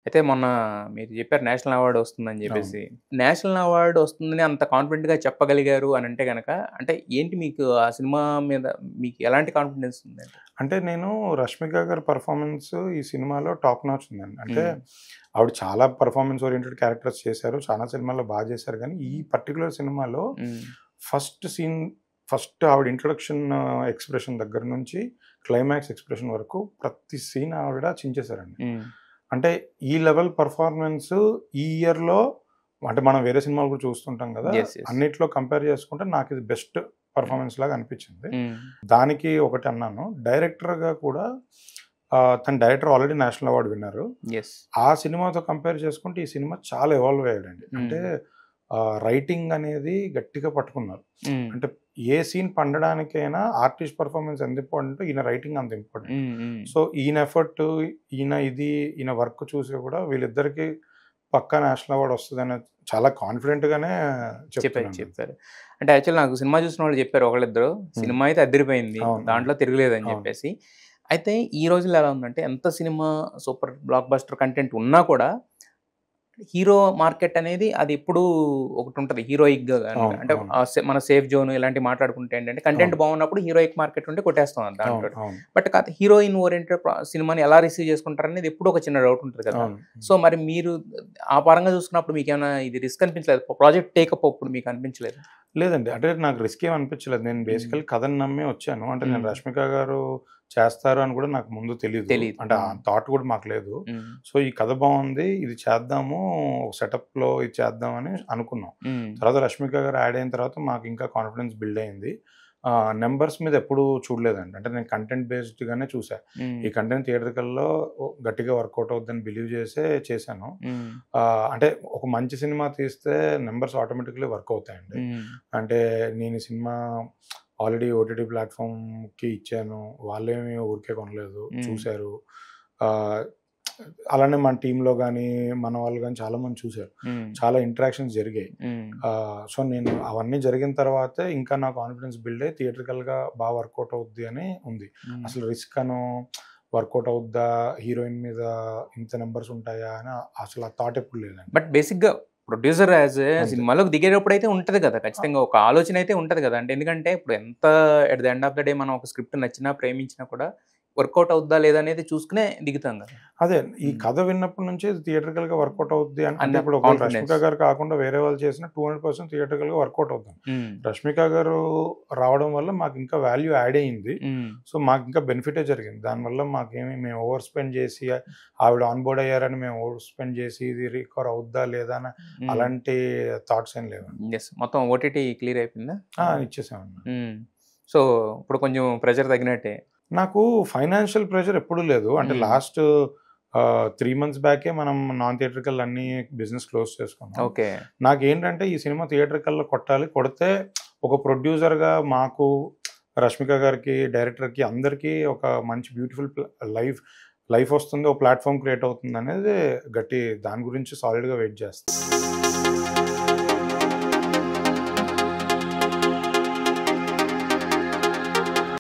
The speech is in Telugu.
అయితే మొన్న మీరు చెప్పారు నేషనల్ అవార్డ్ వస్తుందని అవును. జెప్పేసి. నేషనల్ అవార్డ్ వస్తుందని అంత కాన్ఫిడెంట్‌గా చెప్పగలిగారు అనంటే గనక, అంటే ఏంటి మీకు ఆ సినిమా మీద మీకు ఎలాంటి కాన్ఫిడెన్స్ ఉందండి? అంటే నేను 'రష్మిక' గారి పెర్ఫార్మన్స్ ఈ సినిమాలో టాప్ నాచ్ ఉందండి. అంటే హ్మ్. ఆవిడ చాలా పెర్ఫార్మన్స్ ఓరియెంటెడ్ క్యారెక్టర్స్ చేశారు. చాలా సినిమాల్లో చేశారు గానీ, ఈ పర్టిక్యులర్ సినిమాలో హ్మ్. ఫస్ట్ సీన్ ఫస్ట్ ఆవిడ ఇంట్రొడక్షన్ ఎక్స్‌ప్రెషన్ దగ్గర నుంచి క్లైమాక్స్ ఎక్స్‌ప్రెషన్ వరకు ప్రతి సీన్ ఆవిడ చించేశారండి. హ్మ్. అంటే ఈ లెవెల్ పెర్ఫార్మన్స్ ఈ ఇయర్‌లో అంటే మనం వేరే సినిమాలు కూడా చూస్తుంటాం గదా! యెస్. యెస్. అన్నిట్లో కంపేర్ చేసుకుంటే నాకిది బెస్ట్ పెర్ఫార్మన్స్ లాగా అనిపించింది. హ్మ్. దానికి ఒకటన్నాను. డైరెక్టర్‌గా కూడా తను డైరెక్టర్ ఆల్రెడీ నేషనల్ అవార్డ్ విన్నరు. యెస్. ఆ సినిమాతో కంపేర్ చేసుకుంటే ఈ సినిమా చాలా ఎవాల్వ్ అయ్యాడండి. హ్మ్. అంటే రైటింగ్ అనేది గట్టిగా పట్టుకున్నారు. హ్మ్. అంటే ఏ సీన్ పండడానికైనా ఆర్టిస్ట్ పెర్ఫార్మన్స్ ఎంత ఇంపార్టెంటో ఈయన రైటింగ్ అంత ఇంపార్టెంట్. హ్మ్. హ్మ్. సో, ఈయన ఎఫర్ట్, ఈయన వర్క్ చూసి కూడా వీళ్ళిద్దరికీ పక్కా నేషనల్ అవార్డ్ వస్తదని చాలా కాన్ఫిడెంట్‌గానే చెప్పారు. చెప్తున్నాను. చెప్పారు. అంటే యాక్చువల్లీ నాకు సినిమా చూసిన వాళ్ళు చెప్పారు ఒకళ్ళిద్దరు. హ్మ్. సినిమా అయితే అద్దిరిపోయింది. అవును. అవును. దాంట్లో తిరగలేదని అవును. జెప్పేసి. అయితే ఈ రోజుల్లో ఎలా ఉందంటే ఎంత cinema super block buster content ఉన్నా కూడా హీరో మార్కెట్ అనేది అది ఎప్పుడూ ఒకటుంటది. హీరోయిక్‌గా గనుక. అవును. అంటే అవును. మన సేఫ్ జోన్ ఇలాంటివి మాట్లాడుకుంటే ఏంటంటే కంటెంట్ అవును. బాగున్నప్పుడు హీరోయిక్ మార్కెట్ ఉంటే కొట్టేస్తాం అది అవును. దాంతోటి. అవును. బట్ హీరోయిన్ ఓరియెంటెడ్ సినిమాని ఎలా రిసీవ్ చేసుకుంటారనేది ఎప్పుడూ ఒక చిన్న డౌట్ ఉంటది కదా! అవును. సో, మరి మీరు ఆ పరంగా చూసుకున్నప్పుడు మీకేమైనా ఇది రిస్క్ అనిపించలేదా? ప్రాజెక్ట్ టేకప్ అప్పుడు మీకు అనిపించలేదా? లేదండి. అంటే నాకు రిస్క్ ఏమి అనిపించలేదు. నేను హ్మ్. బేసికల్లీ కథని నమ్మే వచ్చాను. అంటే నేను హ్మ్. 'రష్మిక' గారు చేస్తారు అని కూడా నాకు ముందు తెలీదు. తెలీదు. అంటే ఆ హ్మ్. థాట్ కూడా మాకు లేదు. హ్మ్. సో, ఈ కథ బావుంది. ఇది చేద్దాము. ఒక సెటప్‌లో ఇది చేద్దాం అని అనుకున్నాం. హ్మ్. తర్వాత 'రష్మిక' గారు యాడ్ అయిన తర్వాత మాకు ఇంకా కాన్ఫిడెన్స్ బిల్డ్ అయింది. నంబర్స్ మీద ఎప్పుడూ చూడలేదండి. అంటే నేను కంటెంట్ బేస్డ్‌గానే చూసా. హ్మ్. ఈ కంటెంట్ థియేట్రికల్‌లో గట్టిగా వర్కౌట్ అవుద్దని బిలీవ్ చేసే చేశాను. హ్మ్. అంటే ఒక మంచి సినిమా తీస్తే నంబర్స్ ఆటోమేటిక్‌లీ వర్క్ అవుతాయండి. హ్మ్. అంటే నేను ఈ సినిమా ఆల్రెడీ ఓటీటీ ప్లాట్‌ఫార్మ్‌కి ఇచ్చాను. వాళ్ళేమి ఊరికే కొనలేదు. హ్మ్. చూసారు. ఆహ్, అలానే మన టీమ్‌లో గాని, మన వాళ్ళు గాని చాలామంది చూసారు. హ్మ్. చాలా ఇంటరాక్షన్స్ జరిగాయి. హ్మ్. సో, నేను అవన్నీ జరిగిన తర్వాతే ఇంకా నా కాన్ఫిడెన్స్ బిల్డ్ అయ్యి థియేట్రికల్‌గా వర్కౌట్ అవుద్ది అని ఉంది. హ్మ్. అసలు రిస్క్ అనో, వర్కౌట్ అవుద్దా? హీరోయిన్ మీద ఇంత నంబర్స్ ఉంటాయా? అని అసలు ఆ థాట్ ఎప్పుడు లేదండి. బట్ బేసిక్‌గా ప్రొడ్యూసర్ యాస్ ఎ అంతే. సినిమాలోకి దిగేటప్పుడైతే ఉంటది గదా! అ ఖచ్చితంగా ఒక ఆలోచనైతే ఉంటది గదా! అంటే ఎందుకంటే ఇప్పుడు ఎంత at the end of the day మనం ఒక స్క్రిప్ట్ నచ్చినా, ప్రేమించినా కూడా వర్కౌట్ అవుద్దా లేదా అనేది చూసుకునే దిగుతాం గదా! అదే. ఈ హ్మ్. కథ విన్నప్పటి నుంచే థియేట్రికల్‌గా వర్కౌట్ అవుద్ది అని అంటే అన్న ఇప్పుడు ఒకవేళ కాన్ఫిడెన్స్. 'రష్మిక' గారు కాకుండా వేరే వాళ్ళు చేసినా 200% థియేట్రికల్‌గా వర్కౌట్ అవుతుంది. హ్మ్. 'రష్మిక' గారు రావడం వల్ల మాకింకా వాల్యూ యాడ్ అయింది. హ్మ్. సో, మాకింకా బెనిఫిటే జరిగింది. దానివల్ల మేము ఓవర్ స్పెండ్ చేసి ఆవిడ ఆన్ బోర్డ్ అయ్యారని మేము ఓవర్ స్పెండ్ చేసి ఇది రికవర్ అవుద్దా లేదా అని హ్మ్. అలాంటి థాట్స్ ఏం లేవండి. యెస్. మొత్తం ఓటీటీ క్లియర్ అయిపోయిందా? ఇచ్చేసామండి. హ్మ్. సో, ఇప్పుడు కొంచెం ప్రెషర్ తగ్గినట్టే. నాకు ఫైనాన్షియల్ ప్రెషర్ ఎప్పుడూ లేదు. అంటే హ్మ్. లాస్ట్ 3 మంత్స్ బ్యాకే మనం నాన్ థియేట్రికల్ అన్నీ బిజినెస్ క్లోజ్ చేసుకున్నాం. ఓకే. నాకేంటంటే ఈ సినిమా థియేట్రికల్‌లో కొట్టాలి. కొడితే ఒక ప్రొడ్యూసర్‌గా మాకు, 'రష్మిక' గారికి, డైరెక్టర్‌కి అందరికీ ఒక మంచి బ్యూటిఫుల్ లైఫ్ లైఫ్ వస్తుంది. ఒక ప్లాట్‌ఫార్మ్ క్రియేట్ అవుతుందనేది దాని గురించి సాలిడ్‌గా వెయిట్ చేస్తా.